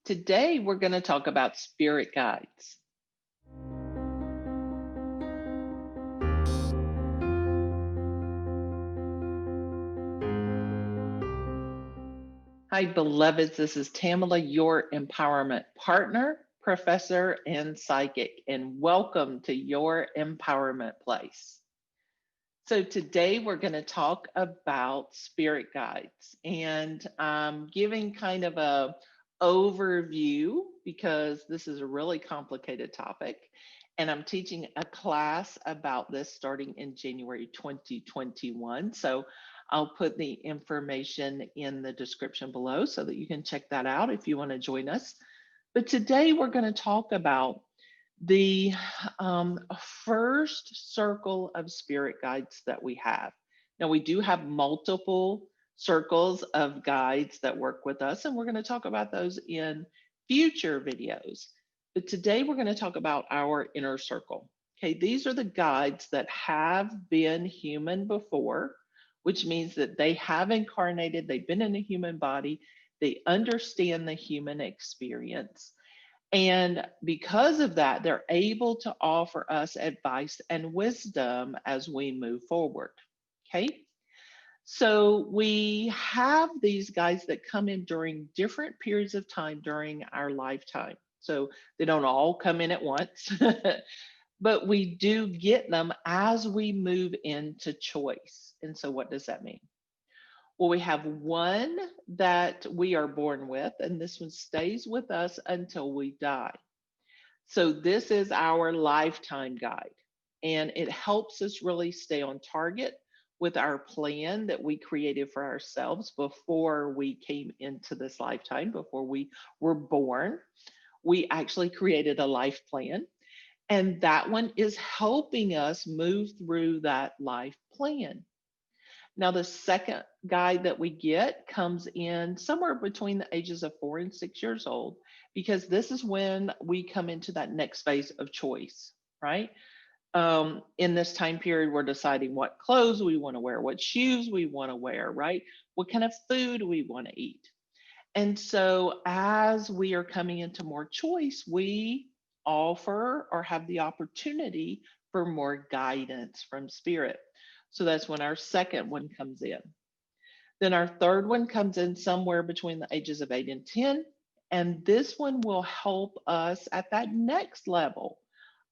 Today, we're going to talk about spirit guides. Hi, beloveds. This is Tamala, your empowerment partner, professor, and psychic, and welcome to your empowerment place. So, today we're going to talk about spirit guides, and I'm giving kind of a overview because this is a really complicated topic. And I'm teaching a class about this starting in January 2021. So I'll put the information in the description below so that you can check that out if you want to join us. But today we're going to talk about the first circle of spirit guides that we have. Now, we do have multiple circles of guides that work with us, and we're going to talk about those in future videos. But today we're going to talk about our inner circle. Okay, these are the guides that have been human before, which means that they have incarnated, they've been in a human body, they understand the human experience. And because of that, they're able to offer us advice and wisdom as we move forward. Okay. So we have these guys that come in during different periods of time during our lifetime. So they don't all come in at once, but we do get them as we move into choice. And so what does that mean? Well, we have one that we are born with, and this one stays with us until we die. So, this is our lifetime guide, and it helps us really stay on target with our plan that we created for ourselves before we came into this lifetime, before we were born. We actually created a life plan, and that one is helping us move through that life plan. Now, the second guide that we get comes in somewhere between the ages of 4 and 6 years old, because this is when we come into that next phase of choice, right? In this time period, we're deciding what clothes we want to wear, what shoes we want to wear, right? What kind of food we want to eat. And so, as we are coming into more choice, we offer or have the opportunity for more guidance from spirit. So that's when our second one comes in. Then our third one comes in somewhere between the ages of 8 and 10. And this one will help us at that next level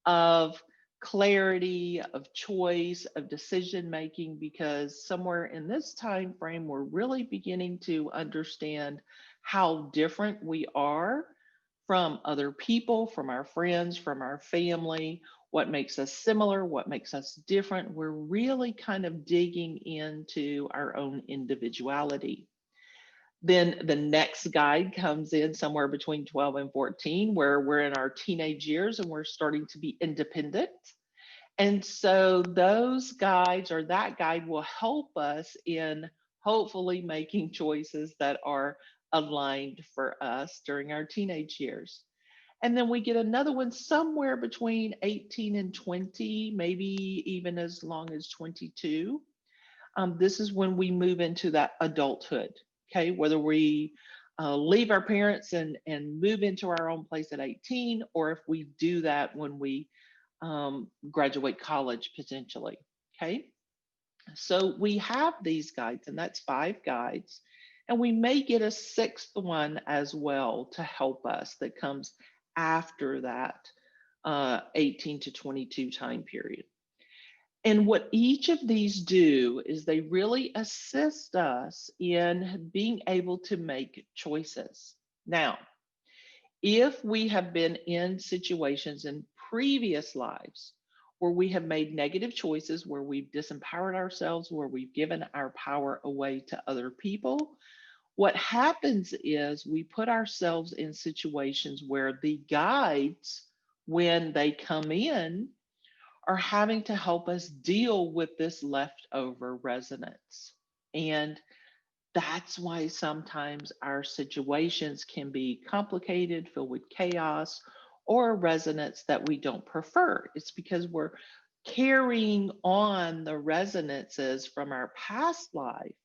of clarity, of choice, of decision making, because somewhere in this time frame, we're really beginning to understand how different we are from other people, from our friends, from our family, what makes us similar, what makes us different. We're really kind of digging into our own individuality. Then the next guide comes in somewhere between 12 and 14, where we're in our teenage years and we're starting to be independent. And so those guides or that guide will help us in hopefully making choices that are aligned for us during our teenage years. And then we get another one somewhere between 18 and 20, maybe even as long as 22. This is when we move into that adulthood, okay? Whether we leave our parents and move into our own place at 18, or if we do that when we graduate college potentially, okay? So we have these guides, and that's 5 guides. And we may get a sixth one as well to help us that comes after that 18 to 22 time period. And what each of these do is they really assist us in being able to make choices. Now, if we have been in situations in previous lives where we have made negative choices, where we've disempowered ourselves, where we've given our power away to other people, what happens is we put ourselves in situations where the guides, when they come in, are having to help us deal with this leftover resonance. And that's why sometimes our situations can be complicated, filled with chaos, or a resonance that we don't prefer. It's because we're carrying on the resonances from our past life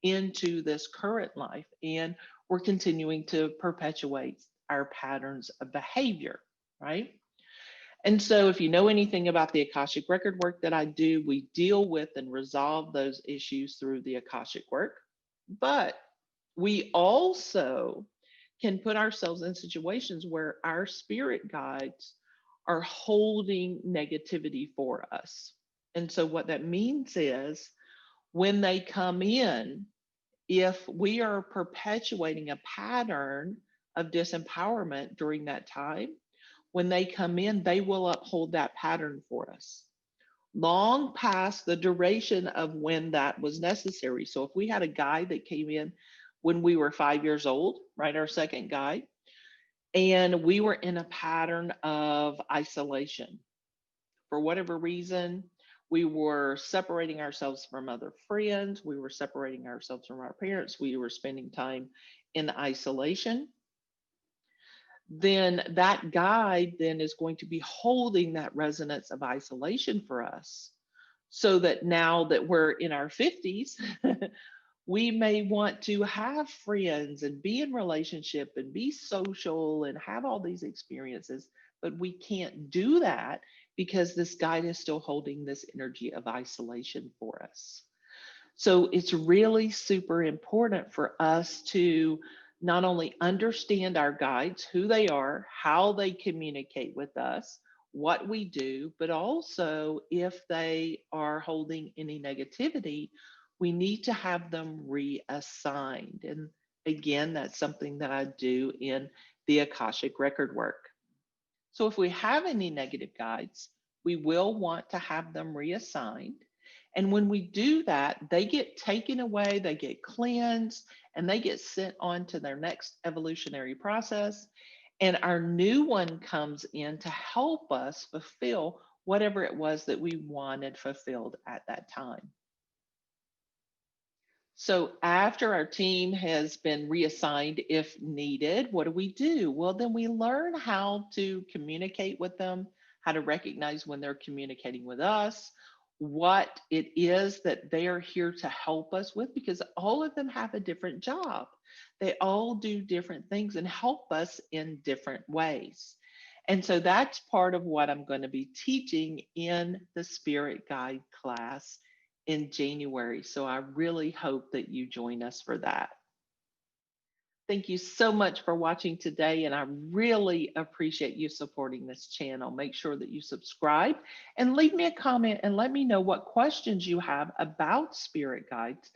into this current life, and we're continuing to perpetuate our patterns of behavior, right? And so, if you know anything about the Akashic record work that I do, we deal with and resolve those issues through the Akashic work. But we also can put ourselves in situations where our spirit guides are holding negativity for us. And so, what that means is when they come in, if we are perpetuating a pattern of disempowerment during that time, when they come in, they will uphold that pattern for us long past the duration of when that was necessary. So if we had a guide that came in when we were 5 years old, right, our second guide, and we were in a pattern of isolation for whatever reason, we were separating ourselves from other friends, we were separating ourselves from our parents, we were spending time in isolation, then that guide then is going to be holding that resonance of isolation for us, so that now that we're in our 50s, we may want to have friends and be in relationship and be social and have all these experiences, but we can't do that because this guide is still holding this energy of isolation for us. So it's really super important for us to not only understand our guides, who they are, how they communicate with us, what we do, but also if they are holding any negativity, we need to have them reassigned. And again, that's something that I do in the Akashic record work. So if we have any negative guides, we will want to have them reassigned. And when we do that, they get taken away, they get cleansed, and they get sent on to their next evolutionary process. And our new one comes in to help us fulfill whatever it was that we wanted fulfilled at that time. So after our team has been reassigned, if needed, what do we do? Well, then we learn how to communicate with them, how to recognize when they're communicating with us, what it is that they are here to help us with, because all of them have a different job. They all do different things and help us in different ways. And so that's part of what I'm going to be teaching in the Spirit Guide class in January. So I really hope that you join us for that. Thank you so much for watching today, and I really appreciate you supporting this channel. Make sure that you subscribe and leave me a comment and let me know what questions you have about spirit guides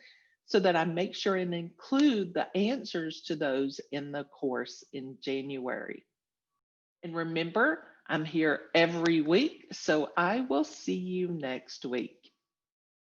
so that I make sure and include the answers to those in the course in January. And remember, I'm here every week, so I will see you next week.